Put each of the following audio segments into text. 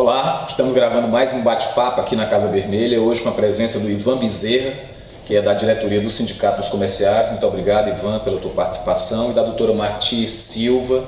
Olá, estamos gravando mais um bate-papo aqui na Casa Vermelha, hoje com a presença do Ivan Bezerra, que é da diretoria do Sindicato dos Comerciários. Muito obrigado, Ivan, pela tua participação. E da doutora Marti Silva,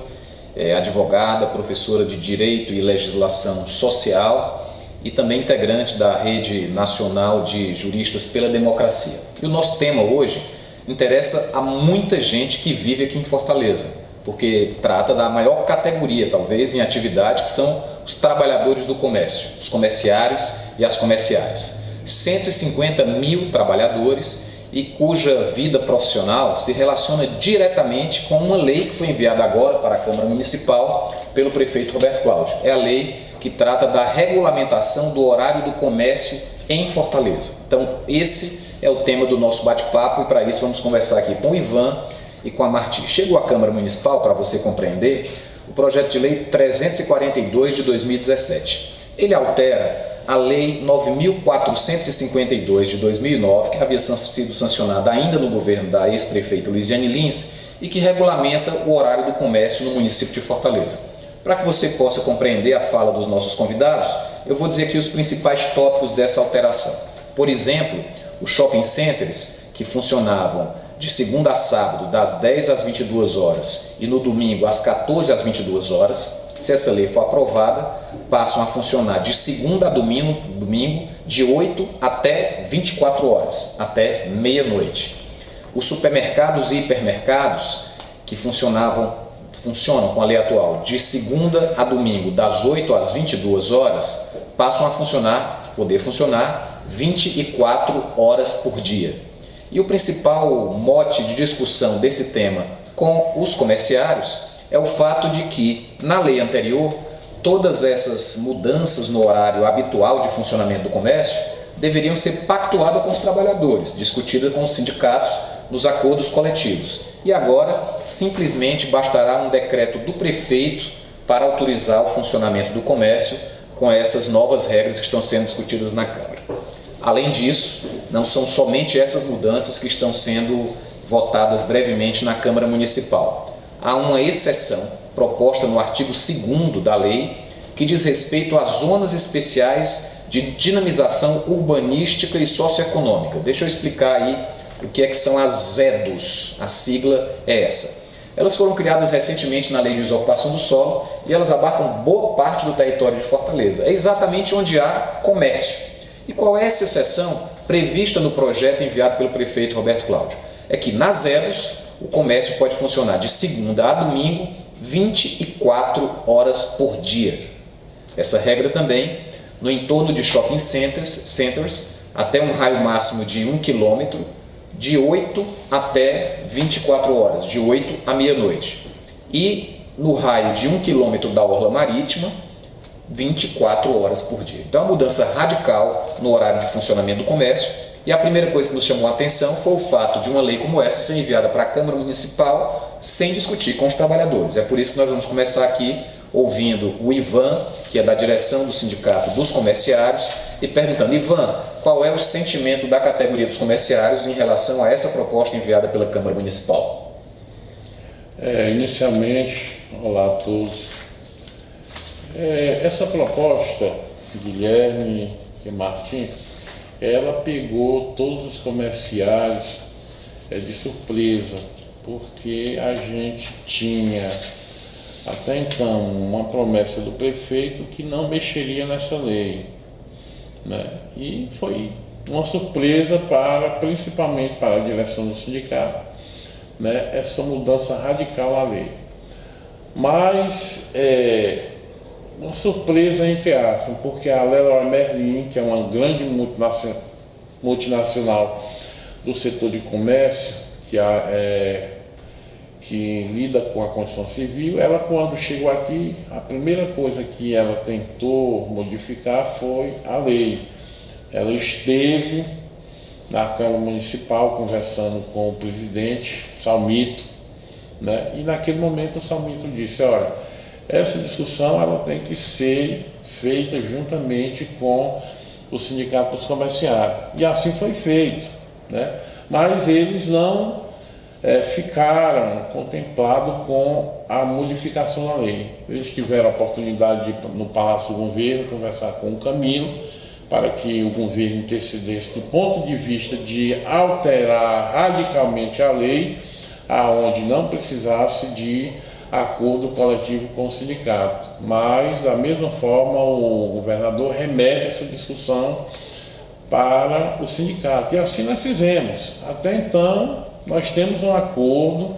advogada, professora de Direito e Legislação Social e também integrante da Rede Nacional de Juristas pela Democracia. E o nosso tema hoje interessa a muita gente que vive aqui em Fortaleza, porque trata da maior categoria, talvez, em atividade, que são os trabalhadores do comércio, os comerciários e as comerciárias. 150 mil trabalhadores e cuja vida profissional se relaciona diretamente com uma lei que foi enviada agora para a Câmara Municipal pelo prefeito Roberto Cláudio. É a lei que trata da regulamentação do horário do comércio em Fortaleza. Então, esse é o tema do nosso bate-papo e para isso vamos conversar aqui com o Ivan e com a Marti. Chegou à Câmara Municipal, para você compreender, o projeto de lei 342 de 2017. Ele altera a lei 9.452 de 2009, que havia sido sancionada ainda no governo da ex-prefeita Luiziane Lins e que regulamenta o horário do comércio no município de Fortaleza. Para que você possa compreender a fala dos nossos convidados, eu vou dizer aqui os principais tópicos dessa alteração. Por exemplo, os shopping centers, que funcionavam de segunda a sábado, das 10 às 22 horas e no domingo, às 14 às 22 horas, se essa lei for aprovada, passam a funcionar de segunda a domingo de 8 até 24 horas, até meia-noite. Os supermercados e hipermercados, que funcionam com a lei atual de segunda a domingo, das 8 às 22 horas, passam a poder funcionar 24 horas por dia. E o principal mote de discussão desse tema com os comerciários é o fato de que, na lei anterior, todas essas mudanças no horário habitual de funcionamento do comércio deveriam ser pactuadas com os trabalhadores, discutidas com os sindicatos nos acordos coletivos. E agora, simplesmente bastará um decreto do prefeito para autorizar o funcionamento do comércio com essas novas regras que estão sendo discutidas na Câmara. Além disso, não são somente essas mudanças que estão sendo votadas brevemente na Câmara Municipal. Há uma exceção proposta no artigo 2º da lei que diz respeito às zonas especiais de dinamização urbanística e socioeconômica. Deixa eu explicar aí o que é que são as ZEDOS, a sigla é essa. Elas foram criadas recentemente na Lei de Desocupação do Solo e elas abarcam boa parte do território de Fortaleza. É exatamente onde há comércio. E qual é essa exceção prevista no projeto enviado pelo prefeito Roberto Cláudio? É que nas ZEDOS o comércio pode funcionar de segunda a domingo, 24 horas por dia. Essa regra também no entorno de shopping centers até um raio máximo de 1 km, de 8 até 24 horas, de 8 à meia-noite. E no raio de 1 km da orla marítima, 24 horas por dia. Então, é uma mudança radical no horário de funcionamento do comércio. E a primeira coisa que nos chamou a atenção foi o fato de uma lei como essa ser enviada para a Câmara Municipal sem discutir com os trabalhadores. É por isso que nós vamos começar aqui ouvindo o Ivan, que é da direção do Sindicato dos Comerciários, e perguntando: Ivan, qual é o sentimento da categoria dos comerciários em relação a essa proposta enviada pela Câmara Municipal? Inicialmente, olá a todos. Essa proposta, Guilherme e Martim, ela pegou todos os comerciários de surpresa, porque a gente tinha até então uma promessa do prefeito que não mexeria nessa lei, né? E foi uma surpresa principalmente para a direção do sindicato, né? Essa mudança radical na lei. Mas uma surpresa entre aspas, porque a Leroy Merlin, que é uma grande multinacional do setor de comércio, que lida com a construção civil, ela, quando chegou aqui, a primeira coisa que ela tentou modificar foi a lei. Ela esteve na Câmara Municipal conversando com o presidente Salmito, né? E naquele momento o Salmito disse: olha, essa discussão ela tem que ser feita juntamente com o Sindicato dos Comerciários. E assim foi feito, né? Mas eles não ficaram contemplados com a modificação da lei. Eles tiveram a oportunidade de ir no Palácio do Governo conversar com o Camilo, para que o governo intercedesse do ponto de vista de alterar radicalmente a lei, aonde não precisasse de acordo coletivo com o sindicato. Mas, da mesma forma, o governador remete essa discussão para o sindicato. E assim nós fizemos. Até então, nós temos um acordo,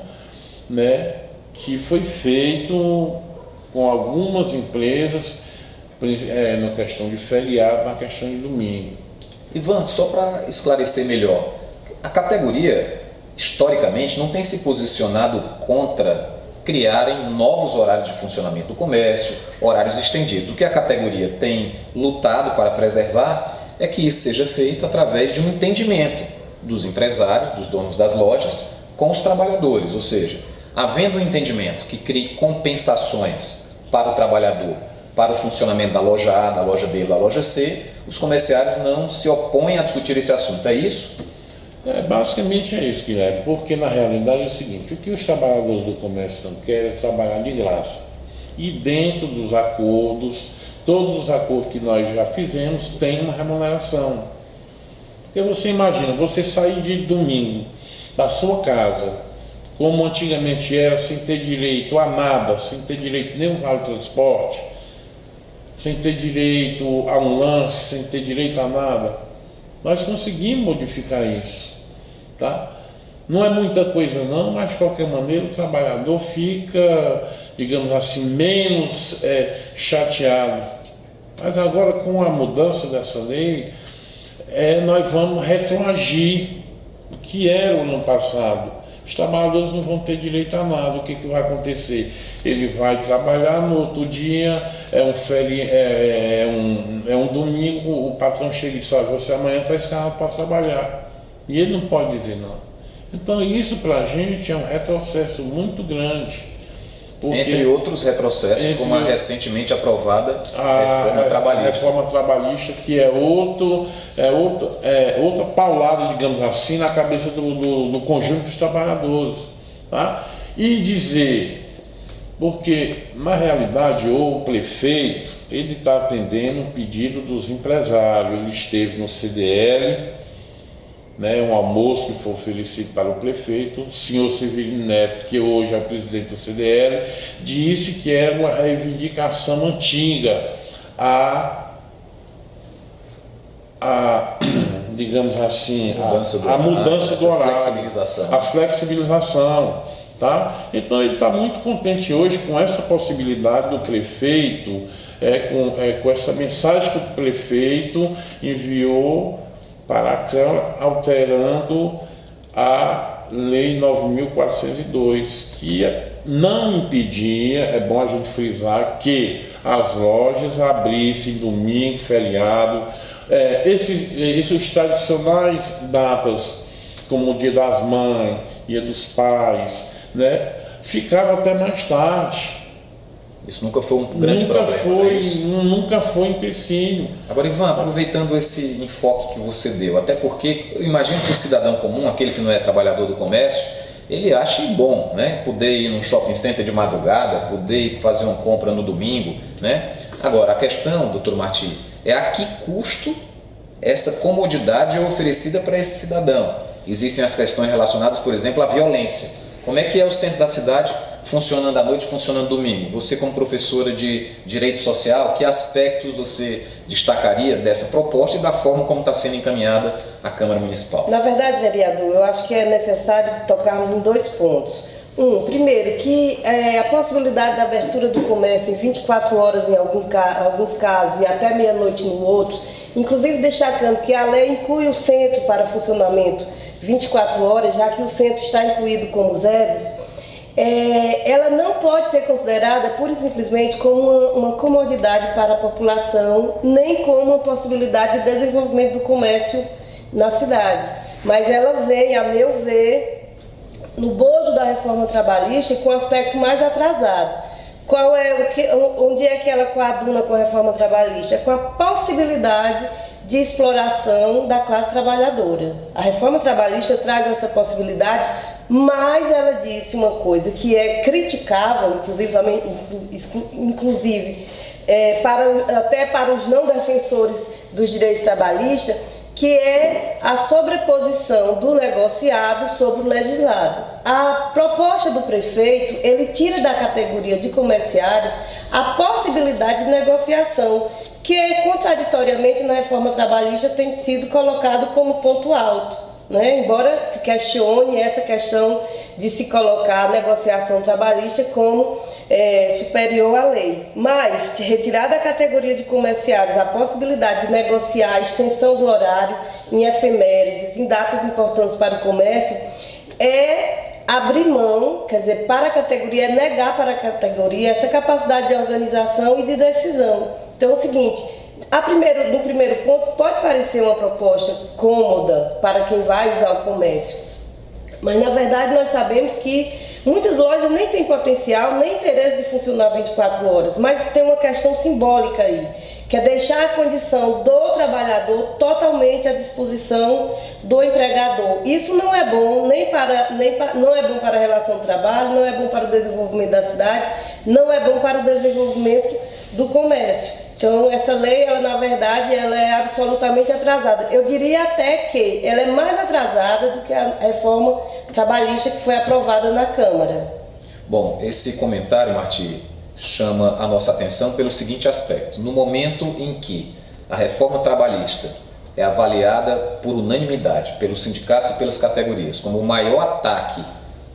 né, que foi feito com algumas empresas, na questão de feriado, na questão de domingo. Ivan, só para esclarecer melhor, a categoria, historicamente, não tem se posicionado contra criarem novos horários de funcionamento do comércio, horários estendidos. O que a categoria tem lutado para preservar é que isso seja feito através de um entendimento dos empresários, dos donos das lojas, com os trabalhadores, ou seja, havendo um entendimento que crie compensações para o trabalhador, para o funcionamento da loja A, da loja B, da loja C, os comerciários não se opõem a discutir esse assunto, é isso? Basicamente é isso, Guilherme, porque na realidade é o seguinte: o que os trabalhadores do comércio não querem é trabalhar de graça. E dentro dos acordos, todos os acordos que nós já fizemos têm uma remuneração. Porque você imagina, você sair de domingo da sua casa, como antigamente era, sem ter direito a nada, sem ter direito nem ao vale transporte, sem ter direito a um lanche, sem ter direito a nada. Nós conseguimos modificar isso, tá? Não é muita coisa não, mas de qualquer maneira o trabalhador fica, digamos assim, menos chateado. Mas agora, com a mudança dessa lei, nós vamos retroagir o que era o ano passado. Os trabalhadores não vão ter direito a nada. O que vai acontecer? Ele vai trabalhar, no outro dia, um domingo, o patrão chega e diz: olha, você amanhã está escalado para trabalhar. E ele não pode dizer não. Então isso para a gente é um retrocesso muito grande. Entre outros retrocessos, como a recentemente aprovada reforma trabalhista. A reforma trabalhista, que é outra paulada, digamos assim, na cabeça do conjunto dos trabalhadores. Tá? E dizer, porque na realidade o prefeito ele está atendendo um pedido dos empresários. Ele esteve no CDL, né, um almoço que foi oferecido para o prefeito. O senhor Severino Neto, que hoje é o presidente do CDL, disse que era uma reivindicação antiga digamos assim, a mudança do horário, a flexibilização, tá? Então ele está muito contente hoje com essa possibilidade do prefeito, com essa mensagem que o prefeito enviou para a Câmara, alterando a Lei 9.402, que não impedia, é bom a gente frisar, que as lojas abrissem domingo, feriado, esses tradicionais datas, como o Dia das Mães, Dia dos Pais, né, ficava até mais tarde. Isso nunca foi um grande problema. Nunca foi empecilho. Agora, Ivan, aproveitando esse enfoque que você deu, até porque eu imagino que o cidadão comum, aquele que não é trabalhador do comércio, ele acha bom, né, poder ir num shopping center de madrugada, poder ir fazer uma compra no domingo, né? Agora, a questão, doutor Martí, é a que custo essa comodidade é oferecida para esse cidadão. Existem as questões relacionadas, por exemplo, à violência. Como é que é o centro da cidade funcionando à noite, funcionando domingo? Você, como professora de Direito Social, que aspectos você destacaria dessa proposta e da forma como está sendo encaminhada a Câmara Municipal? Na verdade, vereador, eu acho que é necessário tocarmos em dois pontos. Primeiro, que a possibilidade da abertura do comércio em 24 horas em alguns casos e até meia-noite no outro, inclusive destacando que a lei inclui o centro para funcionamento 24 horas, já que o centro está incluído como ZEDs, ela não pode ser considerada pura e simplesmente como uma comodidade para a população, nem como uma possibilidade de desenvolvimento do comércio na cidade. Mas ela vem, a meu ver, no bojo da reforma trabalhista com um aspecto mais atrasado. Onde é que ela coaduna com a reforma trabalhista? Com a possibilidade de exploração da classe trabalhadora. A reforma trabalhista traz essa possibilidade mas ela disse uma coisa que é criticável, inclusive até para os não defensores dos direitos trabalhistas, que é a sobreposição do negociado sobre o legislado. A proposta do prefeito, ele tira da categoria de comerciários a possibilidade de negociação, que contraditoriamente na reforma trabalhista tem sido colocado como ponto alto, né? Embora se questione essa questão de se colocar a negociação trabalhista como superior à lei. Mas retirar da categoria de comerciários a possibilidade de negociar a extensão do horário em efemérides, em datas importantes para o comércio, é abrir mão, quer dizer, para a categoria, é negar para a categoria essa capacidade de organização e de decisão. Então é o seguinte, no primeiro ponto pode parecer uma proposta cômoda para quem vai usar o comércio, mas na verdade nós sabemos que muitas lojas nem têm potencial, nem interesse de funcionar 24 horas, mas tem uma questão simbólica aí, que é deixar a condição do trabalhador totalmente à disposição do empregador. Isso não é bom, não é bom para a relação de trabalho, não é bom para o desenvolvimento da cidade, não é bom para o desenvolvimento do comércio. Então, essa lei, ela, na verdade, ela é absolutamente atrasada. Eu diria até que ela é mais atrasada do que a reforma trabalhista que foi aprovada na Câmara. Bom, esse comentário, Marti, chama a nossa atenção pelo seguinte aspecto. No momento em que a reforma trabalhista é avaliada por unanimidade pelos sindicatos e pelas categorias como o maior ataque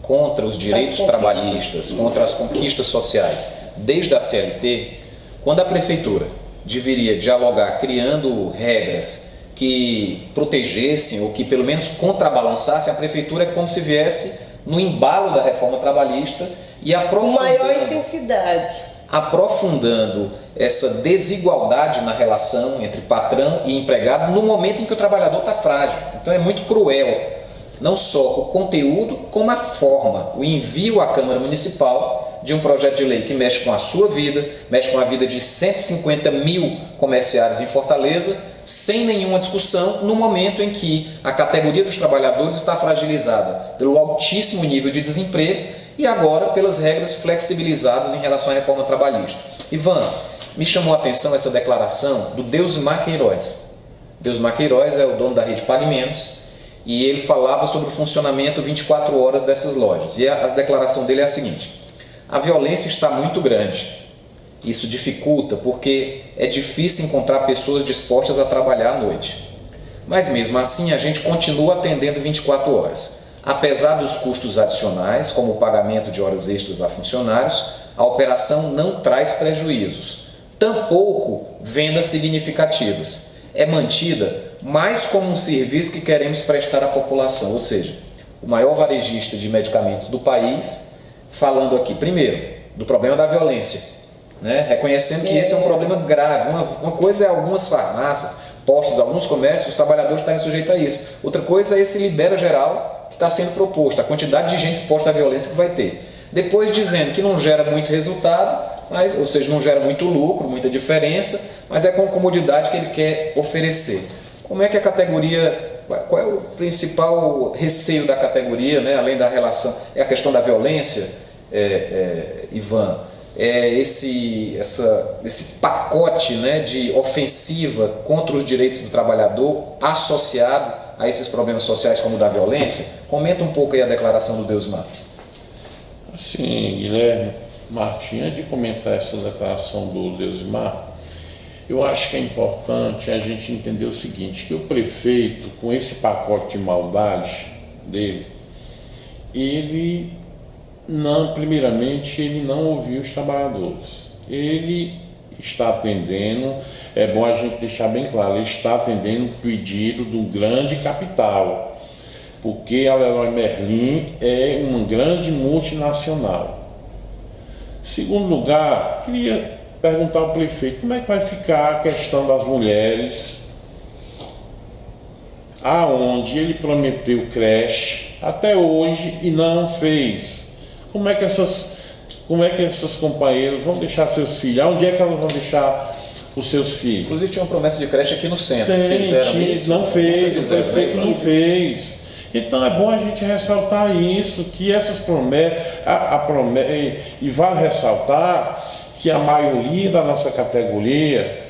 contra os direitos trabalhistas, contra as conquistas sociais, desde a CLT, quando a prefeitura deveria dialogar criando regras que protegessem ou que pelo menos contrabalançassem, a prefeitura é como se viesse no embalo da reforma trabalhista e aprofundando essa desigualdade na relação entre patrão e empregado no momento em que o trabalhador está frágil. Então é muito cruel, não só o conteúdo, como a forma, o envio à Câmara Municipal de um projeto de lei que mexe com a sua vida, mexe com a vida de 150 mil comerciários em Fortaleza, sem nenhuma discussão, no momento em que a categoria dos trabalhadores está fragilizada pelo altíssimo nível de desemprego e agora pelas regras flexibilizadas em relação à reforma trabalhista. Ivan, me chamou a atenção essa declaração do Deusmar Queiroz. Deusmar Queiroz é o dono da Rede Pagamentos e ele falava sobre o funcionamento 24 horas dessas lojas. E a declaração dele é a seguinte: a violência está muito grande. Isso dificulta porque é difícil encontrar pessoas dispostas a trabalhar à noite. Mas mesmo assim a gente continua atendendo 24 horas. Apesar dos custos adicionais, como o pagamento de horas extras a funcionários, a operação não traz prejuízos. Tampouco vendas significativas. É mantida mais como um serviço que queremos prestar à população, ou seja, o maior varejista de medicamentos do país, falando aqui, primeiro, do problema da violência, né? Reconhecendo que esse é um problema grave. Uma coisa é algumas farmácias, postos, alguns comércios, os trabalhadores estarem sujeitos a isso. Outra coisa é esse libera geral que está sendo proposto, a quantidade de gente exposta à violência que vai ter. Depois dizendo que não gera muito resultado, ou seja, não gera muito lucro, muita diferença, mas é com comodidade que ele quer oferecer. Como é que a categoria, qual é o principal receio da categoria, né? Além da relação, é a questão da violência, Ivan? Esse pacote, né, de ofensiva contra os direitos do trabalhador associado a esses problemas sociais como o da violência? Comenta um pouco aí a declaração do Deusmar. Sim, Guilherme, Martim, antes de comentar essa declaração do Deusmar, eu acho que é importante a gente entender o seguinte, que o prefeito, com esse pacote de maldade dele, ele não ouviu os trabalhadores. Ele está atendendo, é bom a gente deixar bem claro, ele está atendendo o pedido do grande capital, porque a Leroy Merlin é uma grande multinacional. Segundo lugar, queria perguntar ao prefeito como é que vai ficar a questão das mulheres, aonde ele prometeu creche até hoje e não fez. Como é que essas companheiras vão deixar seus filhos? Onde é que elas vão deixar os seus filhos? Inclusive tinha uma promessa de creche aqui no centro. Não fez, o prefeito não fez. Então é bom a gente ressaltar isso, que essas promessas, e vale ressaltar que a maioria da nossa categoria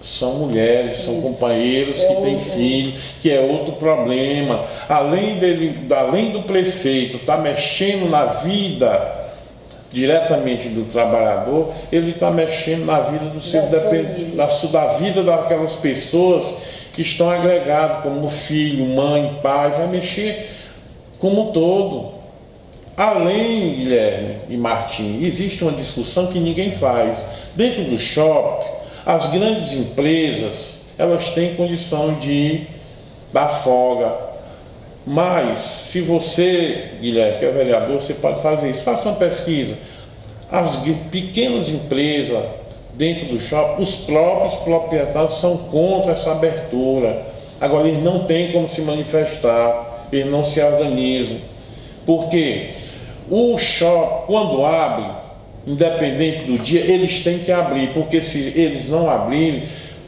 são mulheres, são companheiros que têm filho, que é outro problema. Além do prefeito estar mexendo na vida diretamente do trabalhador, ele está mexendo na vida da vida daquelas pessoas que estão agregadas, como filho, mãe, pai, vai mexer como um todo. Além, Guilherme e Martim, existe uma discussão que ninguém faz. Dentro do shopping, as grandes empresas, elas têm condição de dar folga. Mas, se você, Guilherme, que é vereador, você pode fazer isso. Faça uma pesquisa. As pequenas empresas dentro do shopping, os próprios proprietários são contra essa abertura. Agora, eles não têm como se manifestar, eles não se organizam. Por quê? O shopping, quando abre, independente do dia, eles têm que abrir, porque se eles não abrirem,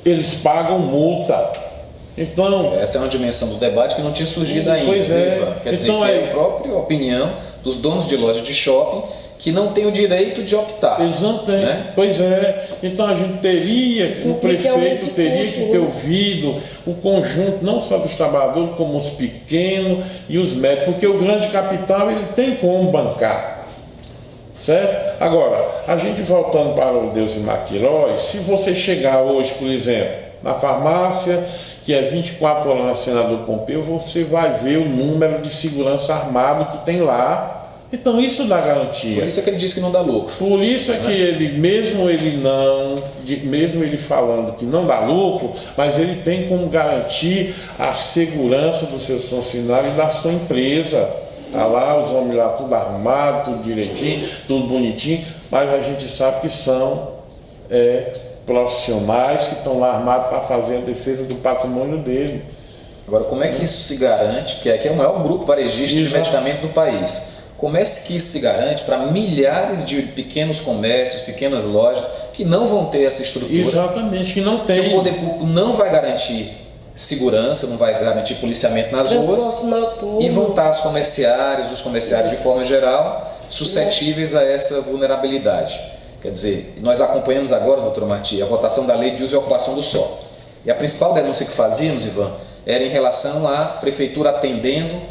eles pagam multa. Então, essa é uma dimensão do debate que não tinha surgido ainda. Pois é. Quer dizer, que é a própria opinião dos donos de loja de shopping que não tem o direito de optar. Eles não têm, né? Pois é. Então a gente o prefeito teria que ter ouvido o conjunto, não só dos trabalhadores, como os pequenos e os médicos, porque o grande capital ele tem como bancar. Certo? Agora, a gente voltando para o Deus e Maquilóis, se você chegar hoje, por exemplo, na farmácia, que é 24 horas na Senador Pompeu, você vai ver o número de segurança armado que tem lá. Então isso dá garantia. Por isso é que ele diz que não dá lucro. Por isso é que ele, mesmo ele falando que não dá lucro, mas ele tem como garantir a segurança dos seus funcionários e da sua empresa. Tá lá, os homens lá tudo arrumado, tudo direitinho, tudo bonitinho, mas a gente sabe que são profissionais que estão lá armados para fazer a defesa do patrimônio dele. Agora, como é que isso se garante? Porque aqui é o maior grupo varejista de medicamentos do país. Como é que isso se garante para milhares de pequenos comércios, pequenas lojas que não vão ter essa estrutura? Exatamente, que não tem. Que o poder público não vai garantir segurança, não vai garantir policiamento nas ruas e vão estar os comerciários de forma geral, suscetíveis a essa vulnerabilidade. Quer dizer, nós acompanhamos agora, doutor Martim, a votação da lei de uso e ocupação do solo. E a principal denúncia que fazíamos, Ivan, era em relação à prefeitura atendendo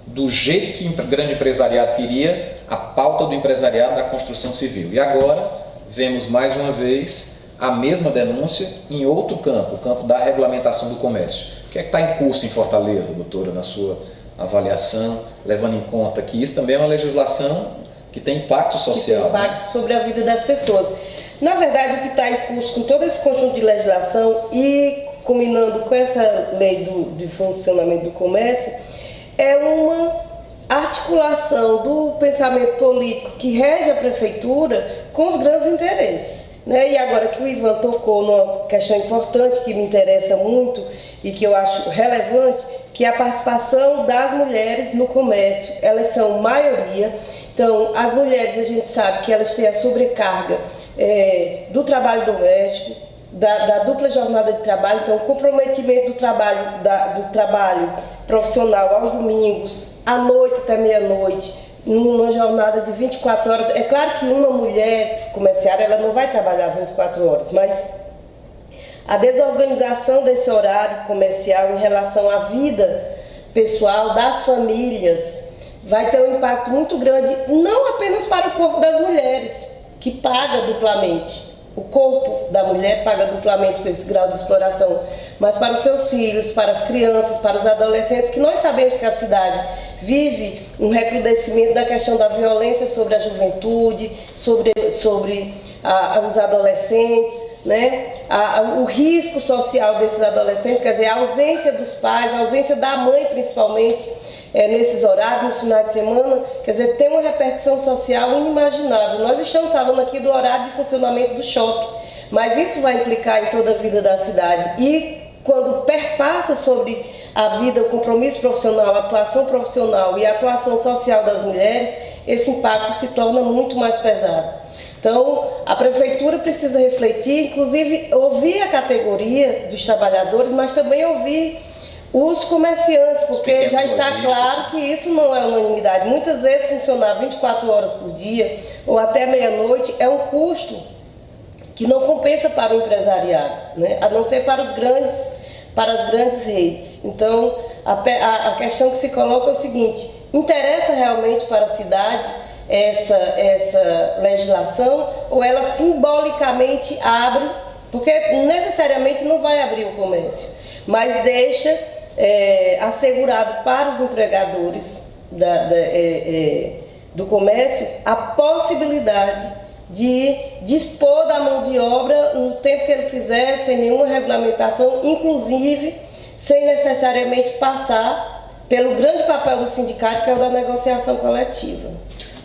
do jeito que o grande empresariado queria, a pauta do empresariado da construção civil. E agora vemos mais uma vez a mesma denúncia em outro campo, o campo da regulamentação do comércio. O que é que está em curso em Fortaleza, doutora, na sua avaliação, levando em conta que isso também é uma legislação que tem impacto social. Que tem impacto sobre a vida das pessoas. Na verdade, o que está em curso com todo esse conjunto de legislação e combinando com essa lei de funcionamento do comércio, é uma articulação do pensamento político que rege a prefeitura com os grandes interesses. Né? E agora que o Ivan tocou numa questão importante que me interessa muito e que eu acho relevante, que é a participação das mulheres no comércio. Elas são maioria. Então, as mulheres, a gente sabe que elas têm a sobrecarga do trabalho doméstico, da dupla jornada de trabalho, então o comprometimento do trabalho profissional aos domingos, à noite até meia-noite, numa jornada de 24 horas. É claro que uma mulher comerciária ela não vai trabalhar 24 horas, mas a desorganização desse horário comercial em relação à vida pessoal das famílias vai ter um impacto muito grande, não apenas para o corpo das mulheres, que paga duplamente. O corpo da mulher paga duplamente com esse grau de exploração, mas para os seus filhos, para as crianças, para os adolescentes, que nós sabemos que a cidade vive um recrudescimento da questão da violência sobre a juventude, sobre os adolescentes, né? O risco social desses adolescentes, quer dizer, a ausência dos pais, a ausência da mãe principalmente, nesses horários, nos finais de semana, quer dizer, tem uma repercussão social inimaginável. Nós estamos falando aqui do horário de funcionamento do shopping, mas isso vai implicar em toda a vida da cidade. E quando perpassa sobre a vida, o compromisso profissional, a atuação profissional e a atuação social das mulheres, esse impacto se torna muito mais pesado. Então, a prefeitura precisa refletir, inclusive ouvir a categoria dos trabalhadores, mas também ouvir Os comerciantes, porque já está lojistas. claro que isso não é unanimidade. Muitas vezes funcionar 24 horas por dia ou até meia-noite é um custo que não compensa para o empresariado, né? A não ser para as grandes redes. Então, a questão que se coloca é o seguinte: interessa realmente para a cidade essa legislação, ou ela simbolicamente abre, porque necessariamente não vai abrir o comércio, mas deixa assegurado para os empregadores do comércio a possibilidade de dispor da mão de obra no tempo que ele quiser, sem nenhuma regulamentação, inclusive sem necessariamente passar pelo grande papel do sindicato, que é o da negociação coletiva.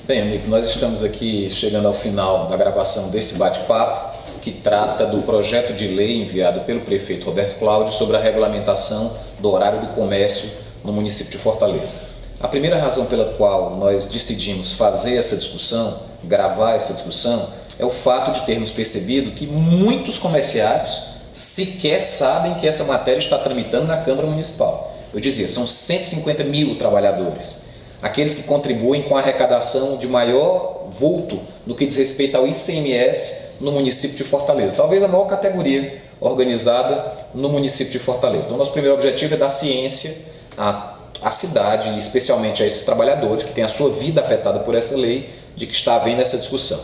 Bem, amigos, nós estamos aqui chegando ao final da gravação desse bate-papo, que trata do projeto de lei enviado pelo prefeito Roberto Cláudio sobre a regulamentação do horário do comércio no município de Fortaleza. A primeira razão pela qual nós decidimos fazer essa discussão, gravar essa discussão, é o fato de termos percebido que muitos comerciários sequer sabem que essa matéria está tramitando na Câmara Municipal. Eu dizia, são 150 mil trabalhadores, aqueles que contribuem com a arrecadação de maior vulto no que diz respeito ao ICMS no município de Fortaleza, talvez a maior categoria organizada no município de Fortaleza. Então, nosso primeiro objetivo é dar ciência à cidade, e especialmente a esses trabalhadores que têm a sua vida afetada por essa lei, de que está havendo essa discussão.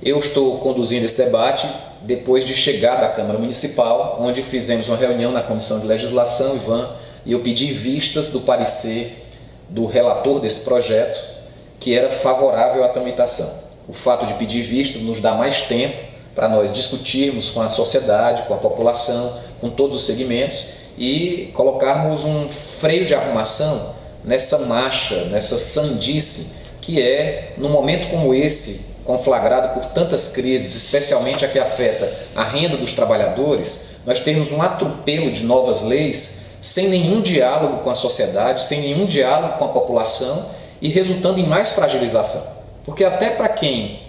Eu estou conduzindo esse debate depois de chegar da Câmara Municipal, onde fizemos uma reunião na Comissão de Legislação, Ivan, e eu pedi vistas do parecer do relator desse projeto, que era favorável à tramitação. O fato de pedir visto nos dá mais tempo para nós discutirmos com a sociedade, com a população, com todos os segmentos e colocarmos um freio de arrumação nessa marcha, nessa sandice que é, num momento como esse, conflagrado por tantas crises, especialmente a que afeta a renda dos trabalhadores, nós temos um atropelo de novas leis sem nenhum diálogo com a sociedade, sem nenhum diálogo com a população e resultando em mais fragilização. Porque até para quem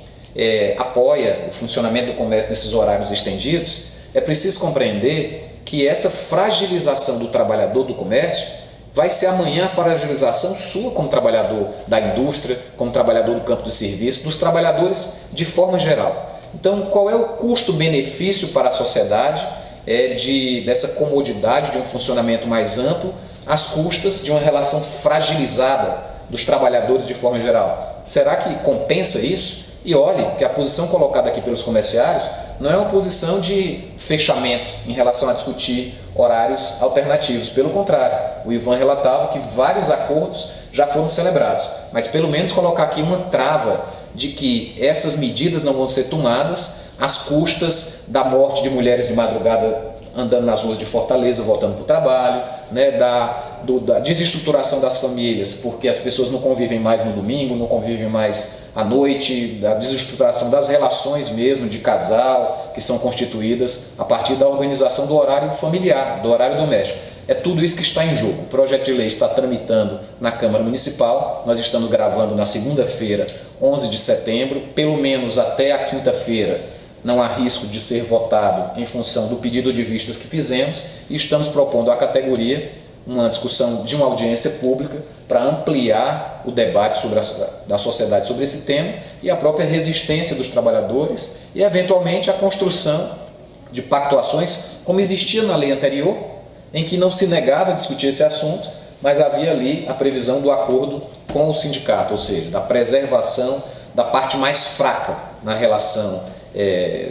apoia o funcionamento do comércio nesses horários estendidos, é preciso compreender que essa fragilização do trabalhador do comércio vai ser amanhã a fragilização sua como trabalhador da indústria, como trabalhador do campo de serviço, dos trabalhadores de forma geral. Então, qual é o custo-benefício para a sociedade dessa comodidade de um funcionamento mais amplo às custas de uma relação fragilizada dos trabalhadores de forma geral? Será que compensa isso? E olhe que a posição colocada aqui pelos comerciários não é uma posição de fechamento em relação a discutir horários alternativos. Pelo contrário, o Ivan relatava que vários acordos já foram celebrados, mas pelo menos colocar aqui uma trava de que essas medidas não vão ser tomadas às custas da morte de mulheres de madrugada andando nas ruas de Fortaleza, voltando para o trabalho, né, da desestruturação das famílias, porque as pessoas não convivem mais no domingo, não convivem mais à noite, da desestruturação das relações mesmo de casal, que são constituídas a partir da organização do horário familiar, do horário doméstico. É tudo isso que está em jogo. O projeto de lei está tramitando na Câmara Municipal, nós estamos gravando na segunda-feira, 11 de setembro, pelo menos até a quinta-feira, não há risco de ser votado em função do pedido de vistas que fizemos e estamos propondo à categoria uma discussão de uma audiência pública para ampliar o debate da sociedade sobre esse tema e a própria resistência dos trabalhadores e, eventualmente, a construção de pactuações como existia na lei anterior, em que não se negava a discutir esse assunto, mas havia ali a previsão do acordo com o sindicato, ou seja, da preservação da parte mais fraca na relação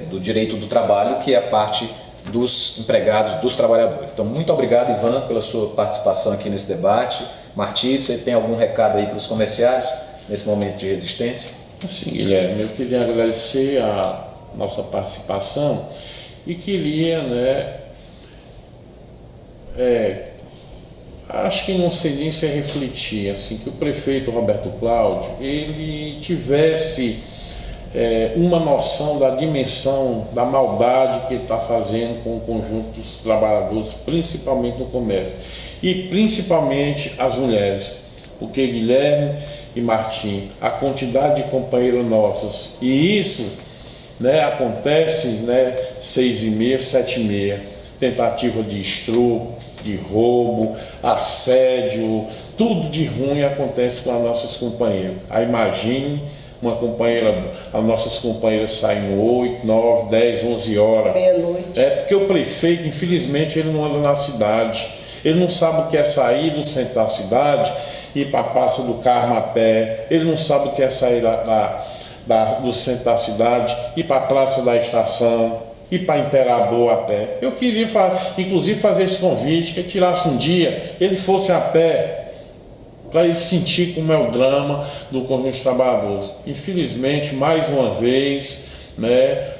do direito do trabalho, que é a parte dos empregados, dos trabalhadores. Então, muito obrigado, Ivan, pela sua participação aqui nesse debate. Marti, você tem algum recado aí para os comerciários nesse momento de resistência? Sim, Guilherme, eu queria agradecer a nossa participação e queria, acho que não seria se refletir, assim, que o prefeito Roberto Cláudio, ele tivesse uma noção da dimensão da maldade que ele está fazendo com o conjunto dos trabalhadores, principalmente no comércio, e principalmente as mulheres, porque Guilherme e Martim, a quantidade de companheiros nossos, e isso acontece 6h30, 7h30, tentativa de estupro, de roubo, assédio, tudo de ruim acontece com as nossas companheiras. Aí imagine uma companheira, as nossas companheiras saem 8, 9, 10, 11 horas. Meia-noite. É porque o prefeito, infelizmente, ele não anda na cidade. Ele não sabe o que é sair do centro da cidade e ir para a Praça do Carmo a pé. Ele não sabe o que é sair do centro da cidade, ir para a Praça da Estação, ir para Imperador a pé. Eu queria, inclusive, fazer esse convite, que ele tirasse um dia, ele fosse a pé, para ele sentir como é o drama do conjunto dos trabalhadores. Infelizmente, mais uma vez, né,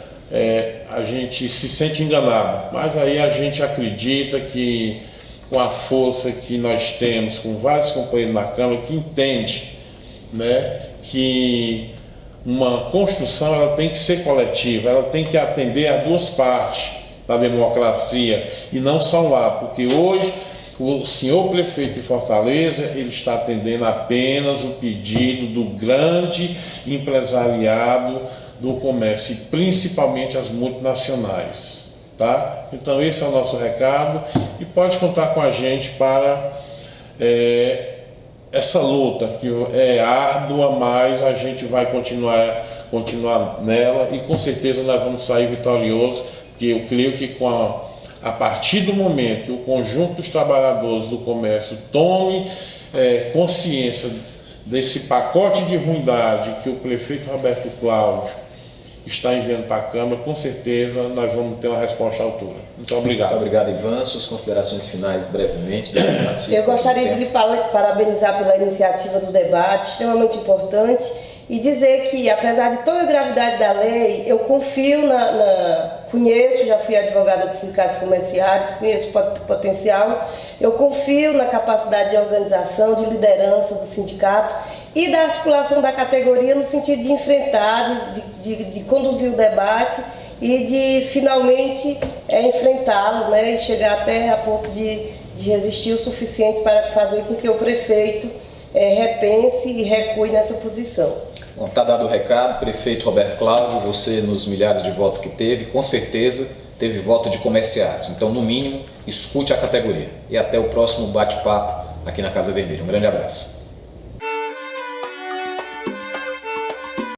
a gente se sente enganado, mas aí a gente acredita que com a força que nós temos, com vários companheiros na Câmara que entende, né, que uma construção ela tem que ser coletiva, ela tem que atender a duas partes da democracia e não só um lado, porque hoje o senhor prefeito de Fortaleza ele está atendendo apenas o pedido do grande empresariado do comércio e principalmente as multinacionais, tá? Então esse é o nosso recado e pode contar com a gente para essa luta que é árdua, mas a gente vai continuar nela e com certeza nós vamos sair vitoriosos, porque eu creio que a partir do momento que o conjunto dos trabalhadores do comércio tome consciência desse pacote de ruindade que o prefeito Roberto Cláudio está enviando para a Câmara, com certeza nós vamos ter uma resposta à altura. Muito obrigado. Muito obrigado, Ivan. Suas considerações finais, brevemente. Eu gostaria de lhe parabenizar pela iniciativa do debate, extremamente importante, e dizer que, apesar de toda a gravidade da lei, eu confio conheço, já fui advogada de sindicatos comerciários, conheço o potencial, eu confio na capacidade de organização, de liderança do sindicato e da articulação da categoria no sentido de enfrentar, de conduzir o debate e de finalmente enfrentá-lo, né, e chegar até a ponto de resistir o suficiente para fazer com que o prefeito repense e recue nessa posição. Bom, está dado o recado, prefeito Roberto Cláudio, você nos milhares de votos que teve, com certeza teve voto de comerciários, então no mínimo escute a categoria e até o próximo bate-papo aqui na Casa Vermelha. Um grande abraço.